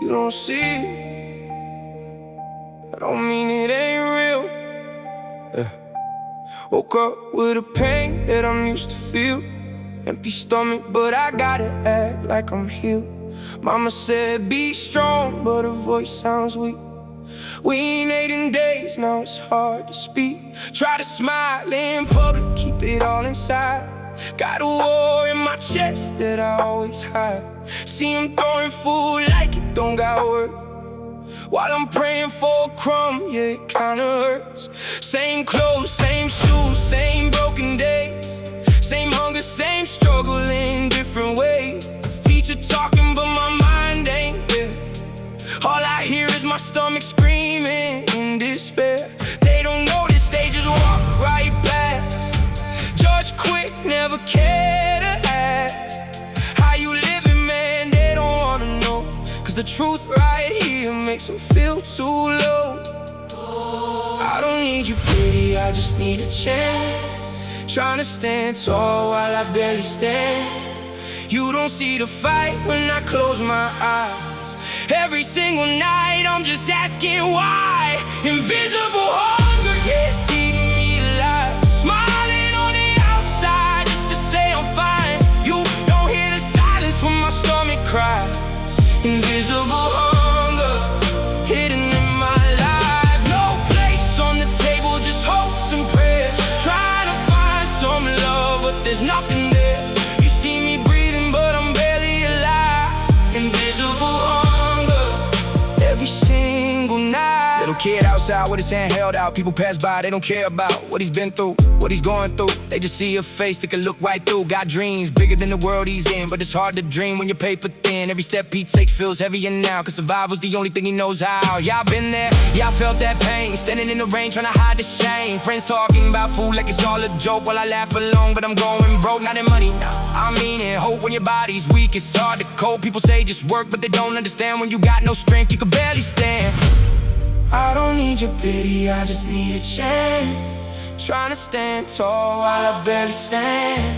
you don't see it, I don't mean it ain't real. Yeah. Woke up with a pain that I'm used to feel. Empty stomach, but I gotta act like I'm healed. Mama said be strong, but her voice sounds weak. We ain't ate in days, now it's hard to speak. Try to smile in public, keep it all inside. Got a war in my chest that I always hide. See him throwing food like it don't got worth, while I'm praying for a crumb, yeah, it kinda hurts. Same clothes, same shoes, same broken days. Same hunger, same struggle in different ways. Teacher talking, but my mind ain't there. All I hear is my stomach screaming in despair. They don't notice, they just walk right past. Judge quick, never care to ask. How you living, man, they don't wanna know. Cause the truth right here makes them feel too low. I don't need you pity, I just need a chance. Trying to stand tall while I barely stand. You don't see the fight when I close my eyes. Every single night I'm just asking why. Invisible hunger, yeah, it's eating me alive. Smiling on the outside just to say I'm fine. You don't hear the silence when my stomach cries. Invisible hunger, hidden in my life. No plates on the table, just hopes and prayers. Trying to find some love, but there's nothing there. You see me breathing, but I'm barely alive. Invisible hunger, every single night. Little kid outside with his hand held out. People pass by, they don't care about what he's been through, what he's going through. They just see a face that can look right through. Got dreams bigger than the world he's in, but it's hard to dream when you're paper thin. Every step he takes feels heavier now, cause survival's the only thing he knows how. Yeah, I've been there, yeah, I felt that pain. Standing in the rain, trying to hide the shame. Friends talking about food like it's all a joke, while I laugh alone, but I'm going broke. Not in money, I mean in hope. When your body's weak, it's hard to cope. People say just work, but they don't understand. When you got no strength, you can barely stand. I don't need your pity, I just need a chance. Trying to stand tall while I barely stand.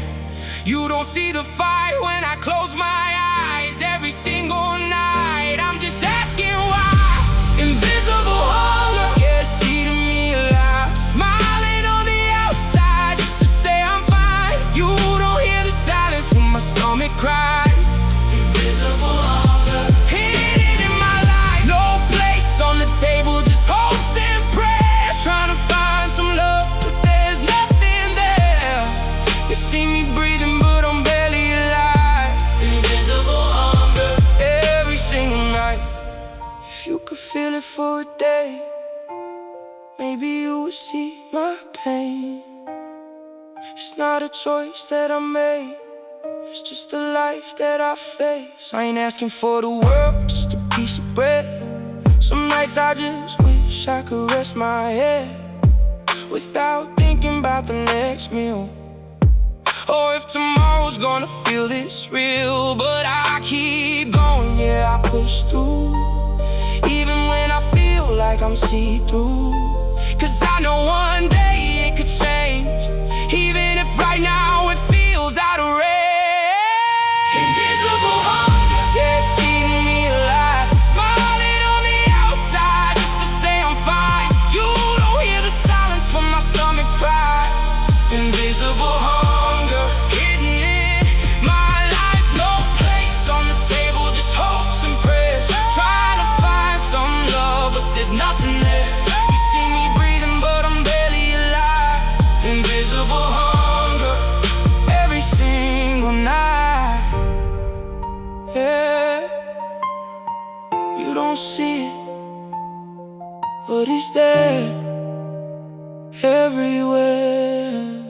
You don't see the fight when I close my eyes. Every single night I'm just asking why. Invisible hunger, yeah, it's eating me alive. Smiling on the outside just to say I'm fine. You don't hear the silence when my stomach cries. Invisible hunger, hidden in my life. No plates on the table, just hopes and prayers. Trying to find some love, but there's nothing there. You see me breathing, but I'm barely alive. Invisible hunger, every single night. If you could feel it for a day, maybe you would see my pain. It's not a choice that I made, it's just a life that I face. I ain't asking for the world, just a piece of bread. Some nights I just wish I could rest my head without thinking about the next meal, or if tomorrow's gonna feel this real. But I keep going, yeah, I push through, even when I feel like I'm see-through. Cause I know one day it could change, even if right now it feels out of range. Invisible hunger, yeah, it's eating me alive. Smiling on the outside just to say I'm fine. You don't hear the silence when my stomach cries. Invisible hunger, hidden in my life. No place on the table, just hopes and prayers. Trying to find some love, but there's nothing there. You see me breathing, but I'm barely alive. Invisible hunger, every single night. Yeah, you don't see it, but it's there everywhere.